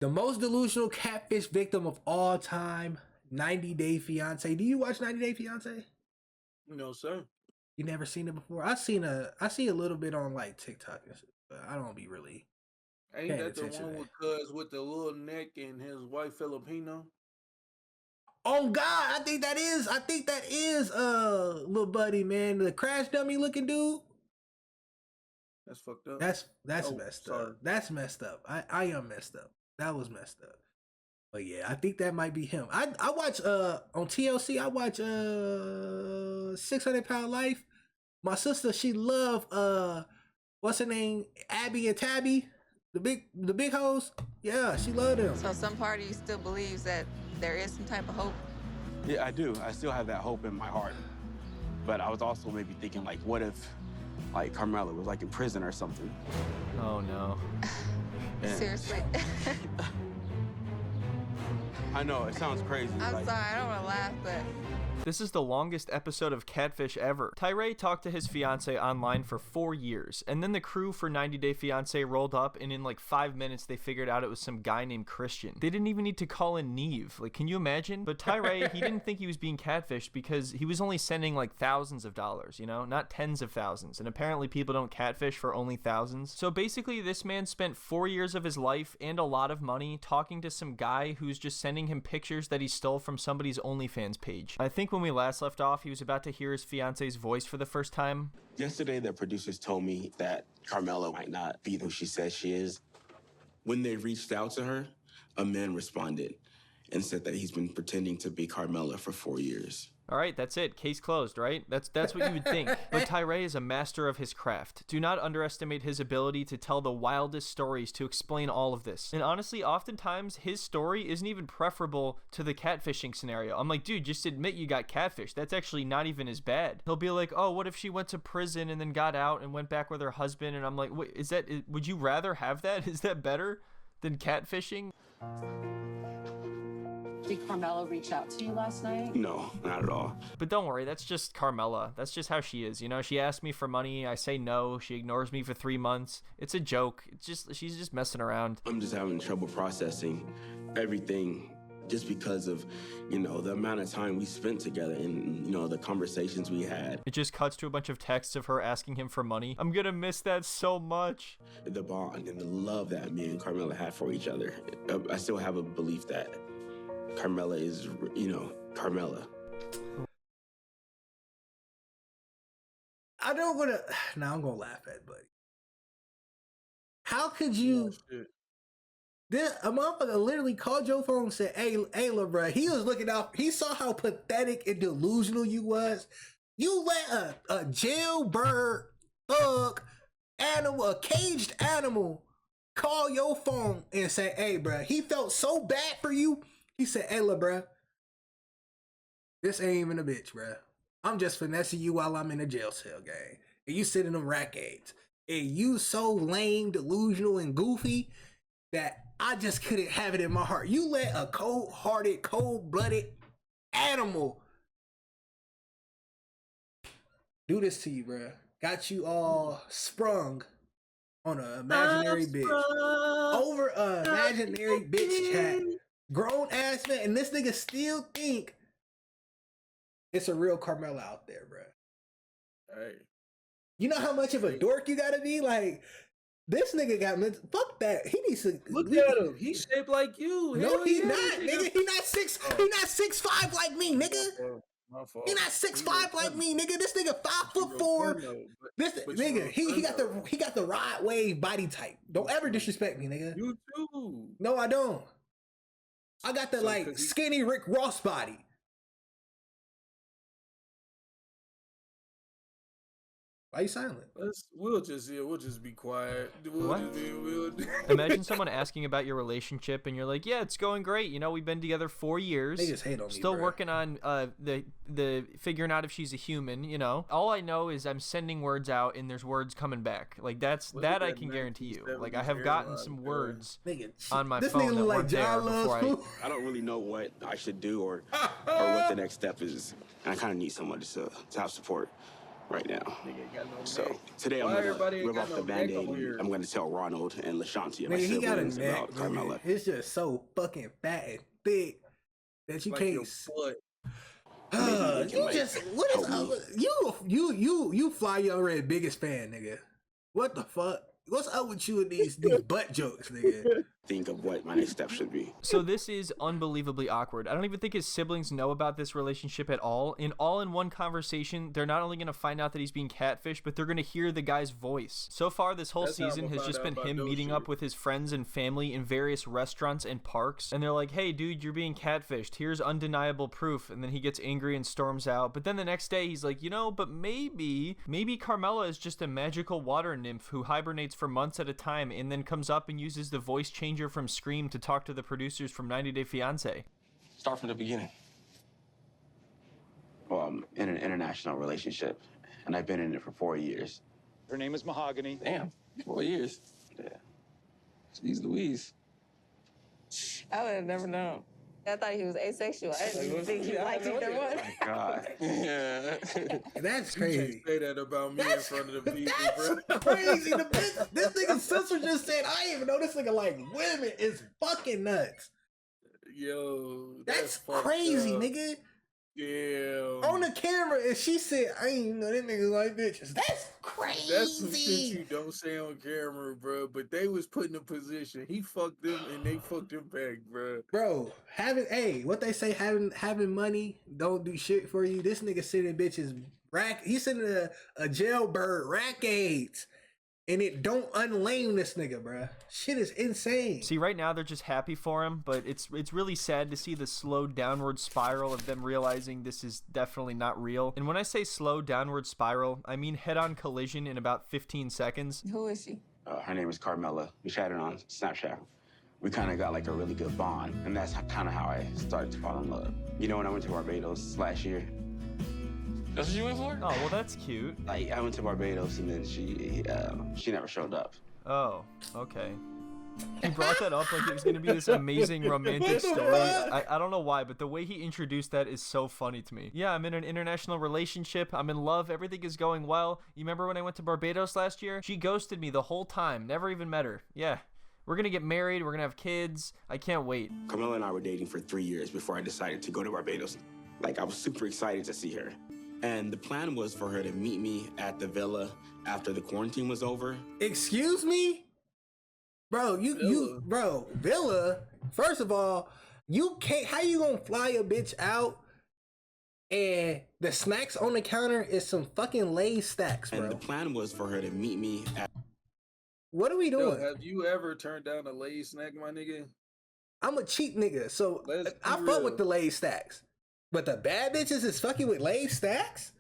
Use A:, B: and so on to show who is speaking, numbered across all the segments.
A: The most delusional catfish victim of all time, 90 Day Fiancé. Do you watch 90 Day Fiancé?
B: No, sir.
A: You never seen it before? I see a little bit on like TikTok and shit, but I don't be really.
B: Ain't that the one with Cuz with the little neck and his white Filipino?
A: Oh God, I think that is little buddy, man, the crash dummy looking dude.
B: That's fucked up.
A: That's messed up. That's messed up. I am messed up. That was messed up. But yeah, I think that might be him. I watch on TLC. I watch 600 Pound Life. My sister, she love what's her name, Abby and Tabby, the big hoes. Yeah, she love them.
C: So some part of you still believes that there is some type of hope?
D: Yeah, I do. I still have that hope in my heart. But I was also maybe thinking, like, what if, like, Carmela was, like, in prison or something?
E: Oh, no.
C: Seriously?
D: I know, it sounds crazy.
C: I'm sorry, I don't want to laugh, but...
E: This is the longest episode of Catfish ever. Tyray talked to his fiance online for 4 years, and then the crew for 90 Day Fiancé rolled up, and in like 5 minutes they figured out it was some guy named Christian. They didn't even need to call in Neve. Like, can you imagine? But Tyray, he didn't think he was being catfished because he was only sending like thousands of dollars, you know, not tens of thousands. And apparently people don't catfish for only thousands. So basically this man spent 4 years of his life and a lot of money talking to some guy who's just sending him pictures that he stole from somebody's OnlyFans page. I think when we last left off, he was about to hear his fiance's voice for the first time.
D: Yesterday, the producers told me that Carmela might not be who she says she is. When they reached out to her, a man responded and said that he's been pretending to be Carmela for 4 years.
E: All right, that's it. Case closed, right? That's what you would think. But Tyray is a master of his craft. Do not underestimate his ability to tell the wildest stories to explain all of this. And honestly, oftentimes, his story isn't even preferable to the catfishing scenario. I'm like, dude, just admit you got catfished. That's actually not even as bad. He'll be like, oh, what if she went to prison and then got out and went back with her husband? And I'm like, wait, would you rather have that? Is that better than catfishing?
F: Did Carmela reach out to you last night?
D: No, not at all.
E: But don't worry, that's just Carmela. That's just how she is. You know, she asked me for money. I say no. She ignores me for 3 months. It's a joke. She's just messing around.
D: I'm just having trouble processing everything just because of, you know, the amount of time we spent together and, you know, the conversations we had.
E: It just cuts to a bunch of texts of her asking him for money. I'm gonna miss that so much.
D: The bond and the love that me and Carmela had for each other. I still have a belief that Carmela is, you know, Carmela.
A: I don't want to. Now I'm gonna laugh at buddy. How could you? This a motherfucker literally called your phone and said, "Hey, lil' bro." He was looking out. He saw how pathetic and delusional you was. You let a jailbird thug animal, a caged animal, call your phone and say, "Hey, bro." He felt so bad for you. He said, "Hey, lil' bro, this ain't even a bitch, bro. I'm just finessing you while I'm in a jail cell, gang. And you sit in them rack gates. And you so lame, delusional, and goofy that I just couldn't have it in my heart. You let a cold-hearted, cold-blooded animal do this to you, bro. Got you all sprung on an imaginary bitch. Over an imaginary bitch chat. Grown-ass man. And this nigga still think it's a real Carmela out there, bro.
B: Hey.
A: You know how much of a dork you gotta be? Like, this nigga got fuck that. He needs to
B: look at him. He's shaped like you.
A: No, he not, nigga. He not 6'5" like me, nigga. He not 6'5" like me, nigga. This nigga 5'4". This nigga, he got the Rod Wave body type. Don't ever disrespect me, nigga.
B: You too.
A: No, I don't. I got the like skinny Rick Ross body. Why are you silent?
B: We'll just be quiet.
E: Imagine someone asking about your relationship and you're like, yeah, it's going great. You know, we've been together 4 years.
A: They just hate on me,
E: Still
A: bro.
E: working on the figuring out if she's a human, you know. All I know is I'm sending words out and there's words coming back. Like that I can guarantee you. Like I have gotten some words on my phone that weren't there before
D: I don't really know what I should do or what the next step is. And I kind of need someone to have support. right now.
B: Nigga ain't got no
D: So
B: neck.
D: today
B: Why
D: I'm
B: everybody
D: gonna
B: ain't
D: rip
B: got
D: off
B: no
D: the
B: neck
D: Band-Aid
B: on here?
D: and I'm gonna tell Ronald and LaShanti and my
A: Nigga, he got a
D: siblings
A: neck,
D: about Carmela.
A: nigga. It's just so fucking fat and thick that you
B: Like
A: can't.
B: your foot.
D: Maybe they can,
A: You
D: like,
A: just what is
D: help me.
A: you Fly Young Red biggest fan, nigga. What the fuck? What's up with you and these butt jokes, nigga?
D: Think of what my next step should be.
E: So this is unbelievably awkward. I don't even think his siblings know about this relationship at all. In one conversation, they're not only going to find out that he's being catfished, but they're going to hear the guy's voice. So far, this whole
B: That's how
E: season
B: I'ma
E: has
B: find
E: just
B: out
E: been
B: about
E: him
B: Doe
E: meeting
B: shit.
E: up with his friends and family in various restaurants and parks. And they're like, hey, dude, you're being catfished. Here's undeniable proof. And then he gets angry and storms out. But then the next day, he's like, but maybe Carmela is just a magical water nymph who hibernates for months at a time and then comes up and uses the voice changer from Scream to talk to the producers from 90 Day Fiancé.
G: Start from the beginning.
D: Well, I'm in an international relationship, and I've been in it for 4 years.
H: Her name is Mahogany.
G: Damn, 4 years.
D: Yeah.
G: Jeez Louise.
C: I would have never known. I thought he was asexual. I didn't think he liked either one.
D: My God.
G: Yeah.
A: That's
B: You can't
A: crazy.
B: say that about me in front of the people, bro.
A: That's crazy. This nigga's sister just said, I didn't even know this nigga like women is fucking nuts.
B: Yo,
A: That's
B: fucked
A: crazy,
B: up.
A: nigga.
B: Yeah.
A: On the camera, and she said, I ain't even know that nigga like bitches. That's crazy.
B: That's some shit you don't say on camera, bro. But they was put in a position. He fucked them and they fucked him back, bro.
A: Bro, what they say, having money don't do shit for you. This nigga sending bitches he's sending a jailbird rack aids, and it don't unlame this nigga, bro. Shit is insane.
E: See, right now they're just happy for him, but it's really sad to see the slow downward spiral of them realizing this is definitely not real. And when I say slow downward spiral, I mean head-on collision in about 15 seconds.
C: Who is she?
D: Her name is Carmela. We chatted on Snapchat. We kind of got like a really good bond, and that's kind of how I started to fall in love. When I went to Barbados last year,
G: That's what you went for?
E: Oh, well, that's cute.
D: I went to Barbados, and then she never showed up.
E: Oh, okay. He brought that up like it was going to be this amazing romantic story. I don't know why, but the way he introduced that is so funny to me. Yeah, I'm in an international relationship. I'm in love. Everything is going well. You remember when I went to Barbados last year? She ghosted me the whole time. Never even met her. Yeah. We're going to get married. We're going to have kids. I can't wait.
D: Carmela and I were dating for 3 years before I decided to go to Barbados. I was super excited to see her. And the plan was for her to meet me at the villa after the quarantine was over.
A: Excuse me? Bro, Villa, first of all, you can't, how you gonna fly a bitch out and the snacks on the counter is some fucking Lay's stacks, bro?
D: And the plan was for her to meet me at...
A: What are we doing?
B: Yo, have you ever turned down a Lay's snack, my nigga?
A: I'm a cheap nigga, so
B: Let's be
A: I fuck
B: real.
A: with the Lay's stacks. But the bad bitches is fucking with Lay's stacks?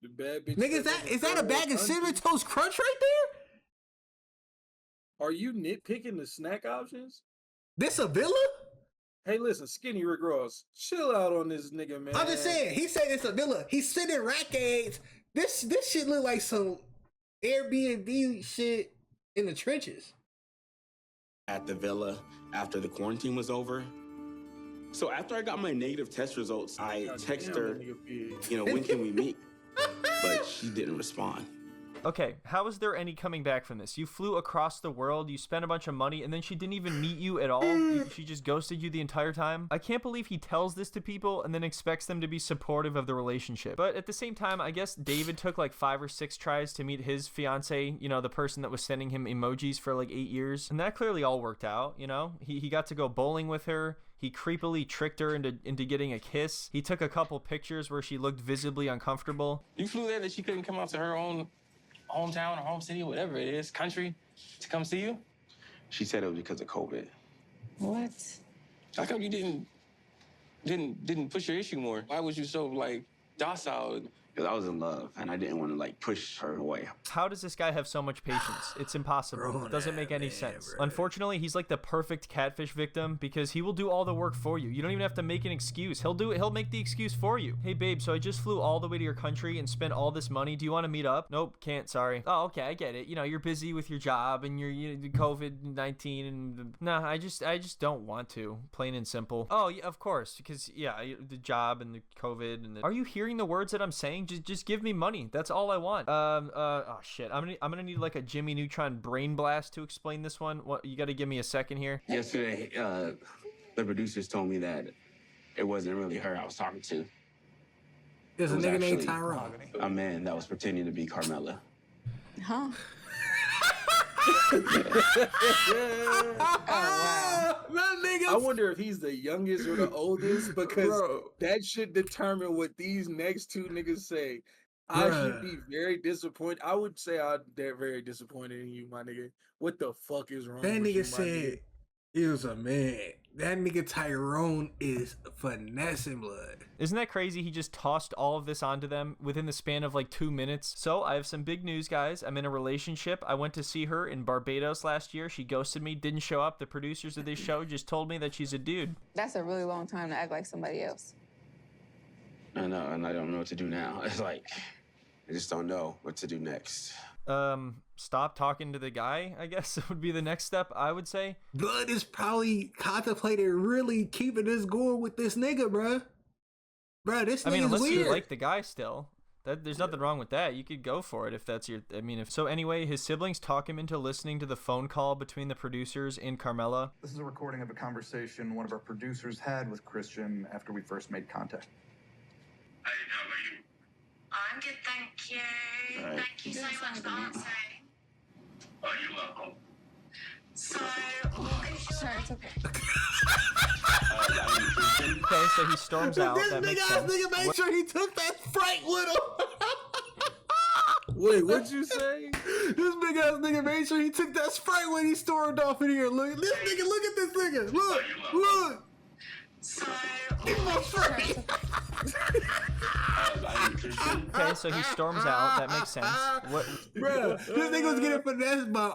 B: The bad bitch.
A: Nigga, is that a bag of Cinnamon Toast Crunch right there?
B: Are you nitpicking the snack options?
A: This a Villa?
B: Hey, listen, Skinny Rick Ross, chill out on this nigga, man.
A: I'm just saying, he said it's a Villa. He's sending rack aids. This shit look like some Airbnb shit in the trenches.
D: At the villa after the quarantine was over. So after I got my negative test results, I texted her, when can we meet? But she didn't respond.
E: Okay, how is there any coming back from this? You flew across the world, you spent a bunch of money, and then she didn't even meet you at all? She just ghosted you the entire time? I can't believe he tells this to people and then expects them to be supportive of the relationship. But at the same time, I guess David took like 5 or 6 tries to meet his fiance, the person that was sending him emojis for like 8 years. And that clearly all worked out, He got to go bowling with her. He creepily tricked her into getting a kiss. He took a couple pictures where she looked visibly uncomfortable.
G: You flew there that she couldn't come out to her own hometown or home city, whatever it is, country, to come see you?
D: She said it was because of COVID.
C: What?
G: How come you didn't push your issue more? Why was you so docile?
D: It because I was in love and I didn't want to like push her away.
E: How does this guy have so much patience? It's impossible. It doesn't make any sense. Unfortunately, he's like the perfect catfish victim because he will do all the work for you. You don't even have to make an excuse. He'll make the excuse for you. Hey babe, so I just flew all the way to your country and spent all this money. Do you want to meet up? Nope, can't, sorry. Oh, okay, I get it. You know, you're busy with your job and you're COVID-19 and nah, I just don't want to. Plain and simple. Oh, yeah, of course, because yeah, the job and the COVID and are you hearing the words that I'm saying? Just give me money. That's all I want. Oh shit. I'm gonna need like a Jimmy Neutron brain blast to explain this one. What, you got to give me a second here.
D: Yesterday, the producers told me that it wasn't really her I was talking to.
A: There's a
D: It was
A: nigga named
D: actually
A: Tyrone.
D: a man that was pretending to be Carmela.
C: Huh?
A: That nigga.
B: I wonder if he's the youngest or the oldest because
A: Bro.
B: that should determine what these next two niggas say. I should be very disappointed. I would say they're very disappointed in you, my nigga. What the fuck is wrong
A: That
B: with you,
A: nigga
B: my
A: said it was a man. That nigga Tyrone is finessing blood.
E: Isn't that crazy? He just tossed all of this onto them within the span of like 2 minutes. So I have some big news, guys. I'm in a relationship. I went to see her in Barbados last year. She ghosted me, didn't show up. The producers of this show just told me that she's a dude.
C: That's a really long time to act like somebody else.
D: I know, and I don't know what to do now. It's like, I just don't know what to do next.
E: Stop talking to the guy, I guess would be the next step, I would say.
A: Blood is probably contemplating really keeping this going with this nigga, bruh. Bruh, this nigga's
E: unless
A: weird.
E: you like the guy still. There's nothing wrong with that. You could go for it if that's your... So anyway, his siblings talk him into listening to the phone call between the producers and Carmela.
H: This is a recording of a conversation one of our producers had with Christian after we first made contact.
I: How are you? I'm good, thank you.
D: All right.
I: Thank you so much for answering. Oh, you're welcome. So, what is your...
C: Sure, it's okay.
E: Okay, so he storms out.
A: This
E: That
A: big
E: makes
A: ass
E: sense.
A: nigga made sure he took that Sprite with him.
B: Wait, what'd you say?
A: This big ass nigga made sure he took that Sprite when he stormed off in here. Look at this nigga. Look at this nigga. Look. Look.
I: So,
A: It's my Sprite.
E: Okay, so he storms out. That makes sense. What?
A: Bro, this nigga was getting finessed by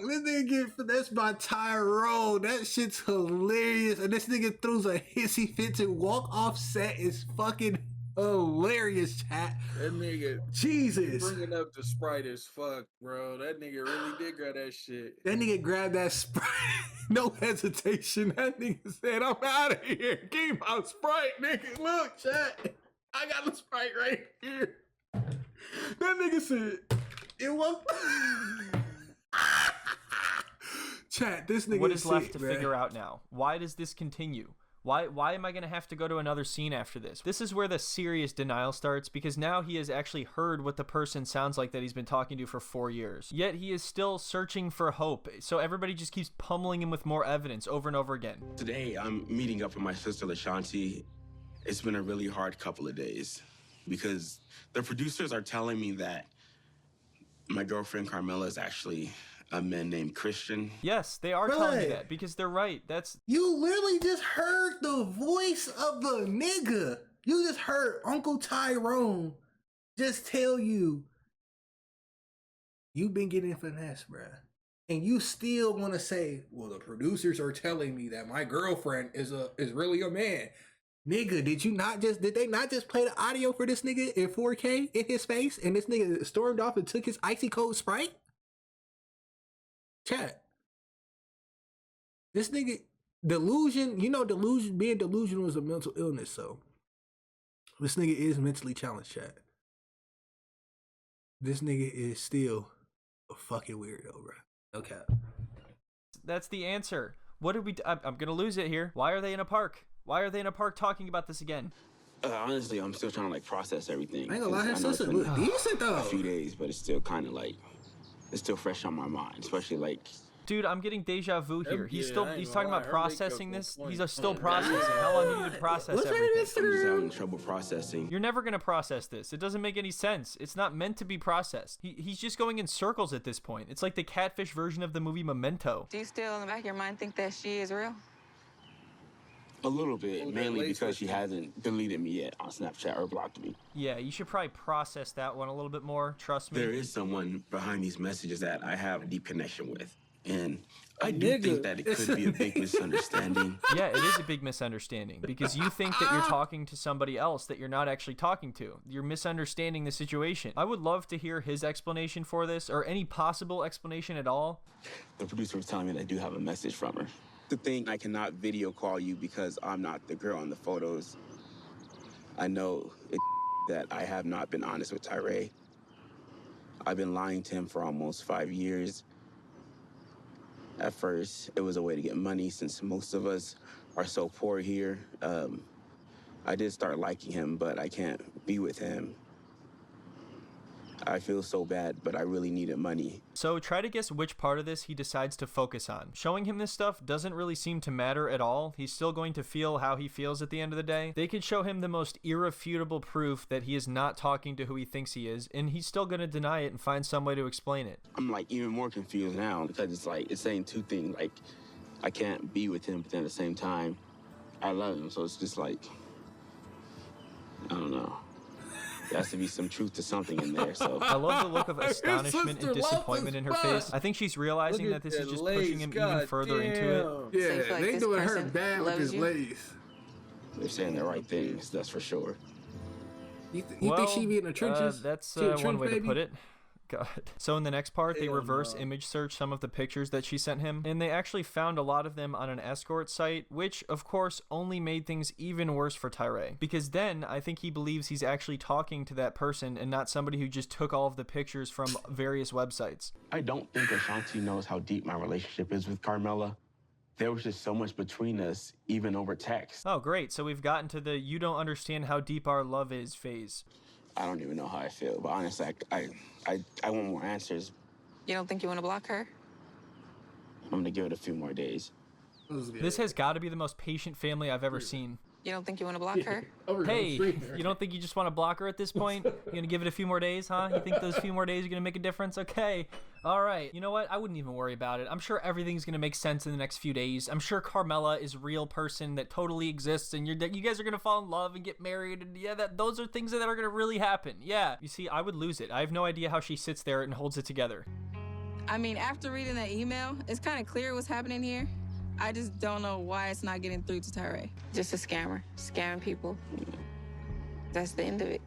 A: This nigga getting finessed by Tyrone. That shit's hilarious. And this nigga throws a hissy fit to walk off set is fucking hilarious, chat.
B: That nigga
A: Jesus.
B: bringing up the Sprite as fuck, bro. That nigga really did grab that shit.
A: That nigga grabbed that Sprite. No hesitation. That nigga said, I'm out of here. Give me my Sprite, nigga. Look, chat. I got the Sprite right here. That nigga said, it was... Chat, this nigga
E: What is left
A: sick,
E: to
A: bruh.
E: figure out now? Why does this continue? Why am I going to have to go to another scene after this? This is where the serious denial starts because now he has actually heard what the person sounds like that he's been talking to for 4 years. Yet he is still searching for hope. So everybody just keeps pummeling him with more evidence over and over again.
D: Today, I'm meeting up with my sister, Fiancé. It's been a really hard couple of days because the producers are telling me that my girlfriend Carmela is actually a man named Christian.
E: Yes, they are telling me that because they're right.
A: You literally just heard the voice of the nigga. You just heard Uncle Tyrone just tell you, you've been getting finesse, bruh. And you still want to say, well, the producers are telling me that my girlfriend is really a man. Nigga, did they not just play the audio for this nigga in 4K in his face? And this nigga stormed off and took his icy cold Sprite? Chat. This nigga, being delusional is a mental illness, so this nigga is mentally challenged, chat. This nigga is still a fucking weirdo, bro. Okay.
E: That's the answer. What did we do? I'm gonna lose it here. Why are they in a park? Why are they in a park talking about this again?
D: Honestly, I'm still trying to like process everything.
A: I ain't gonna lie, his
D: 'cause I know
A: sister
D: it's been
A: look decent though.
D: a few days, but it's still kind of like, it's still fresh on my mind, especially like...
E: Dude, I'm getting deja vu here. He's
B: I
E: talking
B: ain't
E: about
B: gonna lie, her
E: processing
B: makeup
E: this.
B: on
E: He's
B: point.
E: still processing. How long do you need to process
A: What's
E: everything?
A: this?
D: I'm just having trouble processing.
E: You're never gonna process this. It doesn't make any sense. It's not meant to be processed. He's just going in circles at this point. It's like the Catfish version of the movie Memento.
C: Do you still, in the back of your mind, think that she is real?
D: A little bit,
B: Oh, that
D: mainly
B: lace
D: because she
B: with me.
D: hasn't deleted me yet on Snapchat or blocked me.
E: Yeah, you should probably process that one a little bit more. Trust me.
D: There is someone behind these messages that I have a deep connection with. And
B: A
D: I do
B: nigga.
D: think that it
A: It's
D: could be a
A: a
D: big
A: nigga.
D: misunderstanding.
E: Yeah, it is a big misunderstanding because you think that you're talking to somebody else that you're not actually talking to. You're misunderstanding the situation. I would love to hear his explanation for this, or any possible explanation at all.
D: The producer was telling me that I do have a message from her. The thing, I cannot video call you because I'm not the girl in the photos. I know that I have not been honest with Tyray. I've been lying to him for almost 5 years. At first, it was a way to get money since most of us are so poor here. I did start liking him, but I can't be with him. I feel so bad, but I really needed money.
E: So try to guess which part of this he decides to focus on. Showing him this stuff doesn't really seem to matter at all. He's still going to feel how he feels at the end of the day. They could show him the most irrefutable proof that he is not talking to who he thinks he is, and he's still going to deny it and find some way to explain it.
D: I'm like even more confused now because it's like it's saying two things. Like I can't be with him, but then at the same time, I love him. So it's just like I don't know. There has to be some truth to something in there. So
E: I love the look of
A: Her
E: astonishment
A: sister
E: and
A: loves
E: disappointment
A: this
E: in her
A: spot.
E: face. I think she's realizing
B: Look
E: that
B: at
E: this is
B: that
E: just
B: lace.
E: pushing him even
B: God
E: further into it.
A: Yeah,
C: So you feel like
A: they
C: this
A: doing her
C: person
A: bad with
C: loves
A: this
C: you?
A: lace.
D: they're saying the right things, that's for sure.
A: You think she be in the trenches?
E: That's
A: She a
E: one
A: trench
E: way
A: baby?
E: to put it. God. So in the next part, they
B: Hell
E: reverse
B: no.
E: image search some of the pictures that she sent him, and they actually found a lot of them on an escort site, which of course only made things even worse for Tyray. Because then I think he believes he's actually talking to that person and not somebody who just took all of the pictures from various websites.
D: I don't think Ashanti knows how deep my relationship is with Carmela. There was just so much between us, even over text.
E: Oh great, so we've gotten to the you don't understand how deep our love is phase.
D: I don't even know how I feel, but honestly, I want more answers.
C: You don't think you want to block her?
D: I'm gonna give it a few more days.
E: This has got to be the most patient family I've ever seen.
C: You don't think you want to block her?
E: Hey, you don't think you just want to block her at this point? You're gonna give it a few more days, huh? You think those few more days are gonna make a difference? Okay. All right. You know what? I wouldn't even worry about it. I'm sure everything's gonna make sense in the next few days. I'm sure Carmela is a real person that totally exists, and you guys are gonna fall in love and get married, and yeah, those are things that are gonna really happen. Yeah. You see, I would lose it. I have no idea how she sits there and holds it together.
C: I mean, after reading that email, it's kind of clear what's happening here. I just don't know why it's not getting through to Tyray. Just a scammer, scamming people. That's the end of it.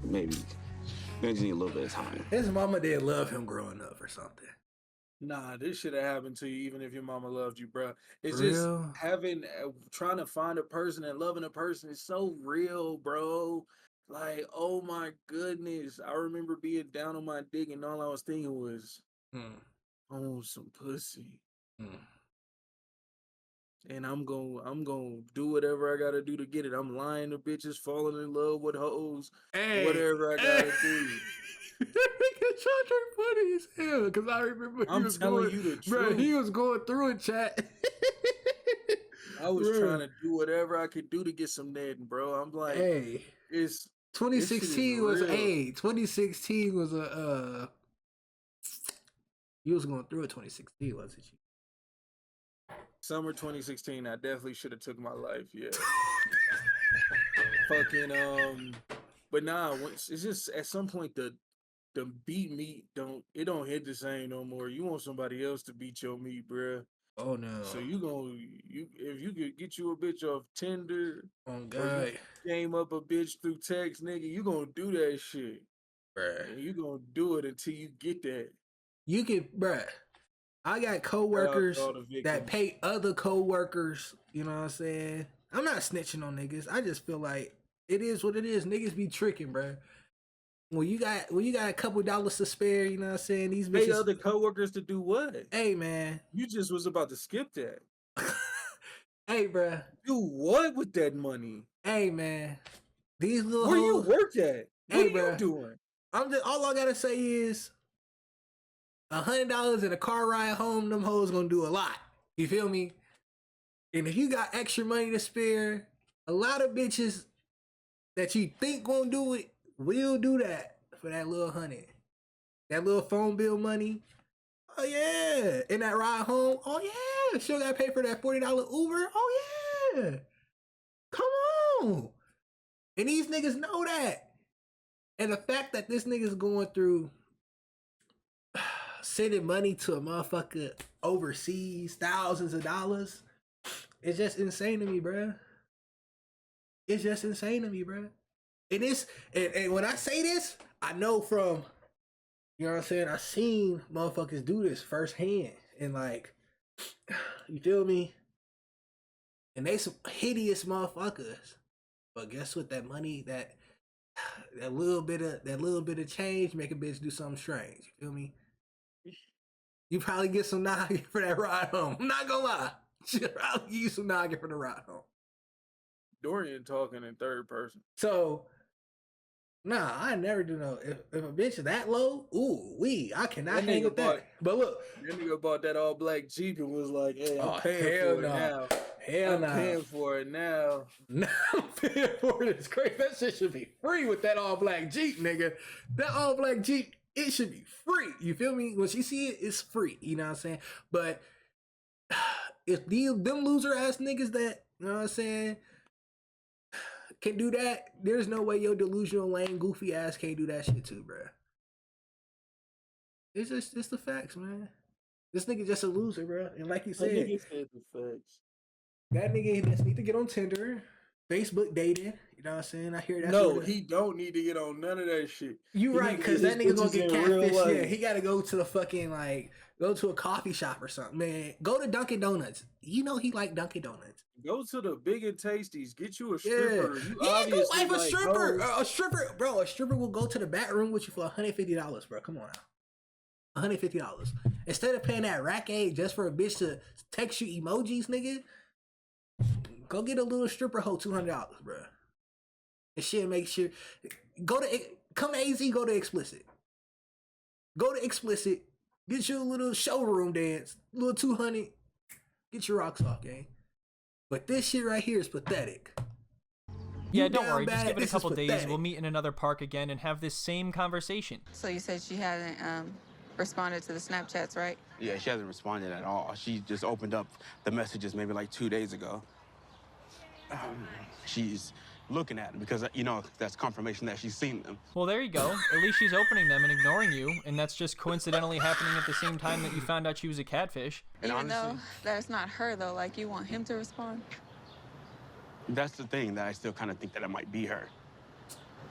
D: Maybe just need a little bit of time.
A: His mama didn't love him growing up or something.
B: Nah, this should have happened to you even if your mama loved you, bro. It's
A: For
B: just
A: real?
B: trying to find a person and loving a person is so real, bro. Like, oh my goodness. I remember being down on my dick and all I was thinking was, I want some pussy. And I'm gonna do whatever I gotta do to get it. I'm lying to bitches, falling in love with hoes, whatever I gotta do.
A: Nigga, Chandra funny as hell, because I remember he
B: I'm
A: was
B: telling
A: going,
B: you the
A: bro,
B: truth.
A: he was going through it, chat.
B: I was
A: Bro.
B: trying to do whatever I could do to get some netting, bro. I'm like,
A: Hey,
B: it's
A: 2016 was
B: real.
A: 2016 was a you was going through it 2016, wasn't you?
B: summer 2016. I definitely should have took my life. Yeah. Fucking but nah, it's just at some point the beat meat don't hit the same no more. You want somebody else to beat your meat, bruh.
A: Oh no.
B: So if you could get you a bitch off Tinder,
A: Oh
B: or
A: god.
B: you game up a bitch through text, nigga, you gonna do that shit.
A: Bruh.
B: And you gonna do it until you get that.
A: You can, bruh. I got coworkers
B: all the victims.
A: that pay other coworkers. You know what I'm saying? I'm not snitching on niggas. I just feel like it is what it is. Niggas be tricking, bruh. When you got a couple dollars to spare, you know what I'm saying? These
B: Pay
A: bitches.
B: other coworkers to do what?
A: Hey man.
B: You just was about to skip that.
A: Hey, bruh.
B: Do what with that money?
A: Hey man. These little
B: Where you
A: hoes-
B: work at?
A: Hey,
B: What are you
A: bruh.
B: doing?
A: I'm just all I gotta say is $100 in a car ride home, them hoes gonna do a lot. You feel me? And if you got extra money to spare, a lot of bitches that you think won't do it will do that for that little $100. That little phone bill money. Oh yeah. And that ride home. Oh yeah. She'll gotta pay for that $40 Uber. Oh yeah. on. And these niggas know that. And the fact that this nigga's going through sending money to a motherfucker overseas, thousands of dollars, it's just insane to me, bruh. It's just insane to me, bruh. And when I say this, I know from, you know what I'm saying, I seen motherfuckers do this firsthand. And like, you feel me? And they some hideous motherfuckers. But guess what? That money, that little bit of change make a bitch do something strange. You feel me? You probably get some noggin for that ride home. I'm not gonna lie. She'll probably give you some noggin for the ride home.
B: Dorian talking in third person.
A: So, nah, I never do know. If a bitch is that low, I cannot hang with that. But look,
B: that nigga bought that all black Jeep and was like, hey, I'm paying for it now.
A: I'm
B: paying for it now.
A: Now I'm paying for it. It's crazy. That shit should be free with that all black Jeep, nigga. That all black Jeep, it should be free. You feel me? When she see it, it's free. You know what I'm saying? But if them loser ass niggas that, you know what I'm saying, can do that, there's no way your delusional, lame, goofy ass can't do that shit too, bruh. It's the facts, man. This nigga just a loser, bro. And like you said,
B: that nigga said the facts.
A: That nigga just need to get on Tinder, Facebook dating. You know what I'm saying? I hear that.
B: No, he don't need to get on none of that shit.
A: You right, because that nigga gonna get catfish. Yeah, he gotta go to the fucking, like, go to a coffee shop or something, man. Go to Dunkin' Donuts. You know he like Dunkin' Donuts.
B: Go to the Big and Tasties. Get you a stripper.
A: Yeah, go wife a stripper. A stripper, bro. A stripper will go to the back room with you for $150, bro. Come on now. $150. Instead of paying that rack aid just for a bitch to text you emojis, nigga, go get a little stripper hoe $200, bro. And shit, make sure come to AZ, go to Explicit. Go to Explicit, get you a little showroom dance, little 200, get your rocks off, gang. But this shit right here is pathetic.
E: Yeah, don't worry. Just give it a couple days. We'll meet in another park again and have this same conversation.
C: So you said she hasn't responded to the Snapchats, right?
D: Yeah, she hasn't responded at all. She just opened up the messages maybe like 2 days ago. She's looking at them because, you know, that's confirmation that she's seen them.
E: Well, there you go. At least she's opening them and ignoring you, and that's just coincidentally happening at the same time that you found out she was a catfish.
C: And even though that's not her, though, like, you want him to respond?
D: That's the thing, that I still kind of think that it might be her.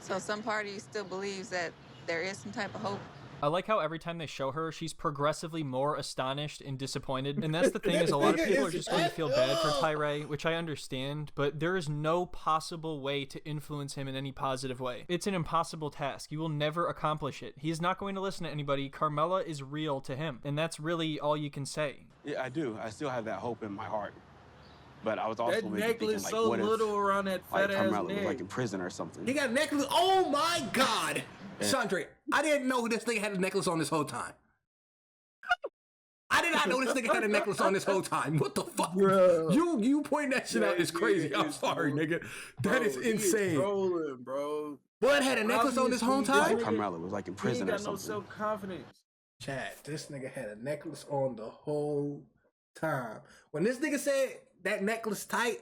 C: So some party still believes that there is some type of hope?
E: I like how every time they show her, she's progressively more astonished and disappointed. And that's the thing, is a lot of people are just going to feel bad for Tyray, which I understand, but there is no possible way to influence him in any positive way. It's an impossible task. You will never accomplish it. He is not going to listen to anybody. Carmela is real to him, and that's really all you can say.
D: Yeah, I do. I still have that hope in my heart. But I was also
B: that necklace
D: thinking, like,
B: so
D: what
B: little
D: if,
B: around that fat ass
D: Carmela
B: neck.
D: was like in prison or something.
A: He got a necklace. Oh my God. Chandre, I didn't know this nigga had a necklace on this whole time. I did not know this nigga had a necklace on this whole time. What the fuck?
B: Bro.
A: You pointing that shit out is crazy. I'm sorry, nigga. That is insane.
B: Trolling, bro.
A: Bud had a necklace on this whole time?
D: Carmela was like in prison or something.
B: No self-confidence.
A: Chad, this nigga had a necklace on the whole time. When this nigga said that necklace tight,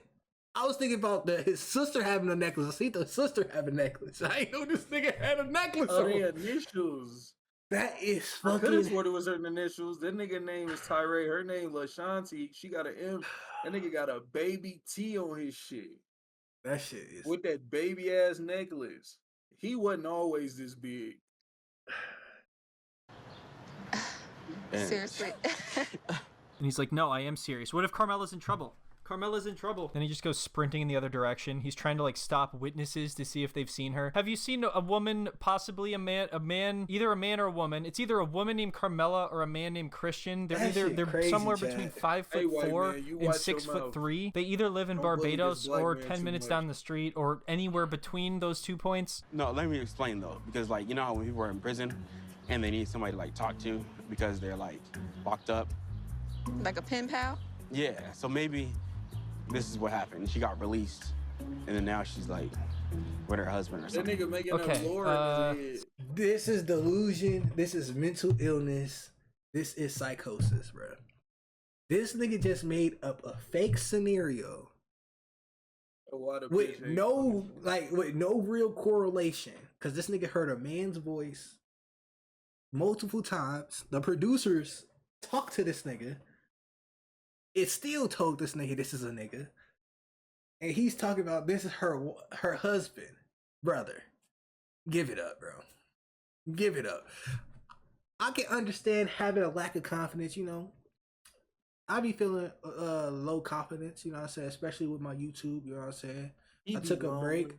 A: I was thinking about his sister having a necklace. I see the sister have a necklace. I ain't know this nigga had a necklace on.
B: The initials.
A: That is fucking.
B: I could have sworn it was her initials. That nigga name is Tyray. Her name LaShanti. She got an M. That nigga got a baby T on his shit.
A: That shit is.
B: With that baby ass necklace. He wasn't always this big.
C: Seriously.
E: And he's like, no, I am serious. What if Carmela's in trouble? Carmela's in trouble. Then he just goes sprinting in the other direction. He's trying to, like, stop witnesses to see if they've seen her. Have you seen a woman, possibly a man, either a man or a woman? It's either a woman named Carmela or a man named Christian. They're
A: crazy,
E: somewhere
A: Chad.
E: between 5'4" and 6'3". They either live in Barbados or 10 minutes down the street or anywhere between those 2 points.
D: No, let me explain though, because, like, you know how when people are in prison and they need somebody to, like, talk to because they're, like, locked up?
C: Like a pen pal?
D: Yeah, so maybe this is what happened. She got released, and then now she's, like, with her husband or something.
B: That nigga making up lore in his head.
A: This is delusion. This is mental illness. This is psychosis, bro. This nigga just made up a fake scenario with no real correlation, because this nigga heard a man's voice multiple times. The producers talked to this nigga. It still told this nigga this is a nigga, and he's talking about this is her husband, brother. Give it up, bro. Give it up. I can understand having a lack of confidence, you know. I be feeling low confidence, you know what I'm saying, especially with my YouTube, you know what I'm saying. I took a break.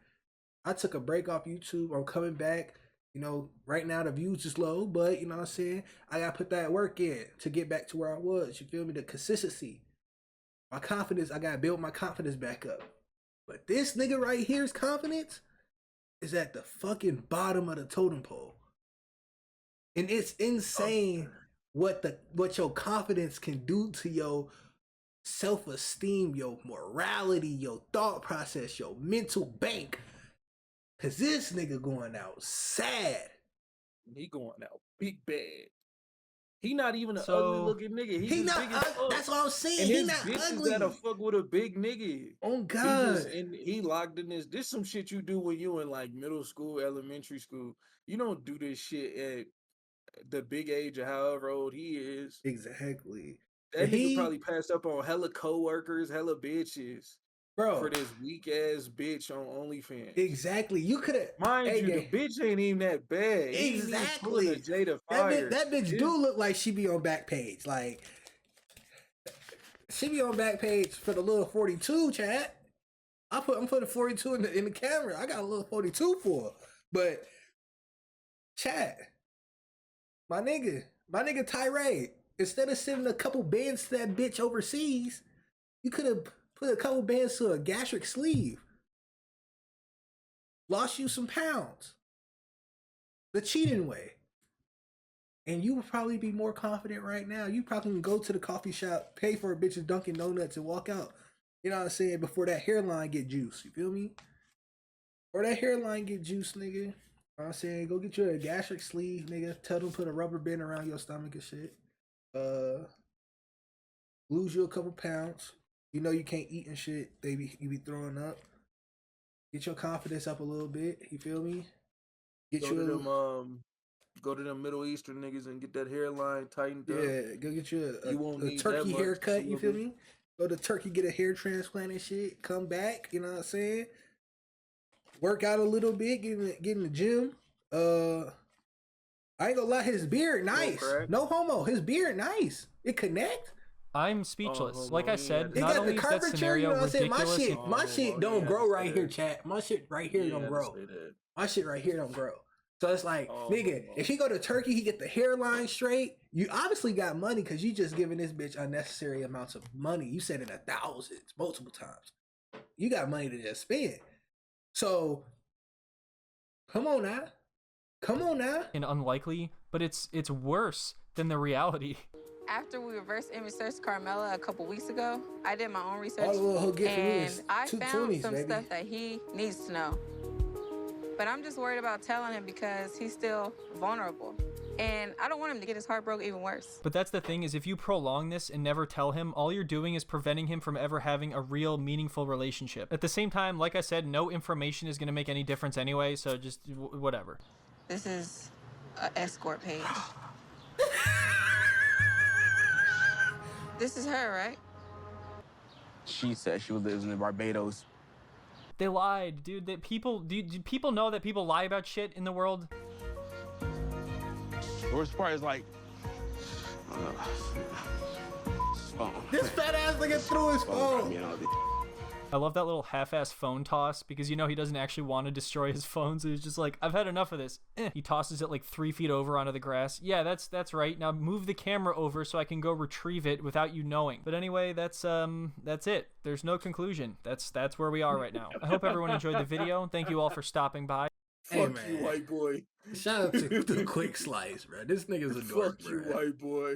A: I took a break off YouTube. I'm coming back. You know, right now the views is low, but you know what I'm saying? I gotta put that work in to get back to where I was. You feel me? The consistency. My confidence, I gotta build my confidence back up. But this nigga right here's confidence is at the fucking bottom of the totem pole. And it's insane what your confidence can do to your self-esteem, your morality, your thought process, your mental bank. Cause this nigga going out sad.
B: He going out big bad. He not even an ugly looking nigga. He not big as fuck.
A: That's what I'm saying.
B: And
A: he
B: his
A: not
B: bitches
A: ugly.
B: gotta fuck with a big nigga.
A: Oh God.
B: He locked in this. This some shit you do when you in like middle school, elementary school. You don't do this shit at the big age of however old he is.
A: Exactly.
B: That nigga probably passed up on hella coworkers, hella bitches.
A: Bro,
B: for this weak ass bitch on OnlyFans.
A: Exactly. You could have.
B: Mind you, the bitch ain't even that bad.
A: Exactly. That bitch do look like she be on Backpage. Like, she be on Backpage for the little 42, chat. I'm putting 42 in the camera. I got a little 42 for her. But, chat, my nigga tyray, instead of sending a couple bands to that bitch overseas, you could have put a couple bands to a gastric sleeve. Lost you some pounds. The cheating way. And you would probably be more confident right now. You probably can go to the coffee shop, pay for a bitch's Dunkin' Donuts and walk out. You know what I'm saying? Before that hairline get juice. You feel me? Or that hairline get juice, nigga. You know what I'm saying? Go get you a gastric sleeve, nigga. Tell them put a rubber band around your stomach and shit. Lose you a couple pounds. You know you can't eat and shit. You be throwing up. Get your confidence up a little bit. You feel me?
B: Go to them Middle Eastern niggas and get that hairline tightened up.
A: Yeah, go get you a turkey haircut. You feel me? Go to Turkey, get a hair transplant and shit. Come back. You know what I'm saying? Work out a little bit. Get in the gym. I ain't gonna lie. His beard nice. No homo. His beard nice. It connect.
E: I'm speechless. Like I said, not
A: got
E: only
A: the
E: is that
A: curvature,
E: scenario
A: you know what I'm saying?
E: ridiculous.
A: My shit don't grow right here, chat. My shit right here don't grow. My shit right here don't grow. So it's like, nigga, if he go to Turkey, he get the hairline straight. You obviously got money because you just giving this bitch unnecessary amounts of money. You said it 1,000 multiple times. You got money to just spend. So, come on now.
E: And unlikely, but it's worse than the reality.
C: After we reverse image searched Carmela a couple weeks ago, I did my own research,
A: and
C: I found some stuff that he needs to know. But I'm just worried about telling him because he's still vulnerable. And I don't want him to get his heart broke even worse.
E: But that's the thing, is if you prolong this and never tell him, all you're doing is preventing him from ever having a real, meaningful relationship. At the same time, like I said, no information is going to make any difference anyway, so just whatever.
C: This is an escort page. This is her, right?
D: She said she lives in Barbados.
E: They lied, dude. Do people know that people lie about shit in the world?
D: The worst part is like,
A: this fat ass nigga threw his phone.
E: I love that little half-ass phone toss because you know he doesn't actually want to destroy his phone, so he's just like, I've had enough of this. He tosses it like 3 feet over onto the grass. Yeah, that's right. Now move the camera over so I can go retrieve it without you knowing. But anyway, that's it. There's no conclusion. That's where we are right now. I hope everyone enjoyed the video. Thank you all for stopping by.
A: Hey,
B: Fuck you, white boy.
A: Shout out to the Quick Slice, bro. This nigga's a dork,
B: Fuck you, white boy.